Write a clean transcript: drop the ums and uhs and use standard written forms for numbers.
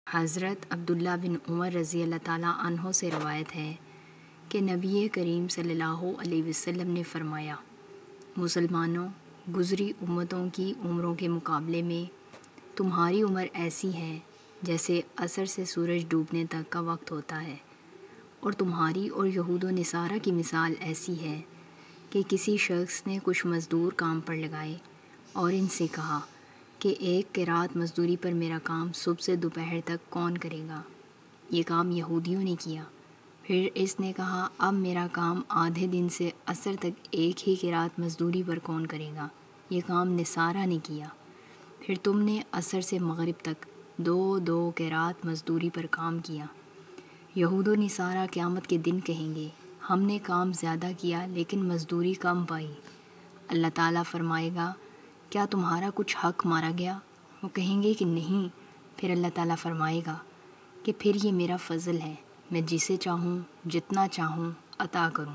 حضرت عبداللہ بن عمر رضی اللہ تعالیٰ عنہ سے روایت ہے کہ نبی کریم صلی اللہ علیہ وسلم نے فرمایا، مسلمانوں، گزری امتوں کی عمروں کے مقابلے میں تمہاری عمر ایسی ہے جیسے عصر سے سورج ڈوبنے تک کا وقت ہوتا ہے، اور تمہاری اور یہود و نصارہ کی مثال ایسی ہے کہ کسی شخص نے کچھ مزدور کام پر لگائے اور ان سے کہا کہ ایک قرات مزدوری پر میرا کام صبح سے دوپہر تک کون کرے گا؟ یہ کام یہودیوں نے کیا۔ پھر اس نے کہا، اب میرا کام آدھے دن سے عصر تک ایک ہی قرات مزدوری پر کون کرے گا؟ یہ کام نصارہ نے کیا۔ پھر تم نے عصر سے مغرب تک دو قرات مزدوری پر کام کیا۔ یہود و نصارہ قیامت کے دن کہیں گے، ہم نے کام زیادہ کیا لیکن مزدوری کم پائی۔ اللہ تعالیٰ فرمائے گا، کیا تمہارا کچھ حق مارا گیا؟ وہ کہیں گے کہ نہیں۔ پھر اللہ تعالیٰ فرمائے گا کہ پھر یہ میرا فضل ہے، میں جسے چاہوں جتنا چاہوں عطا کروں۔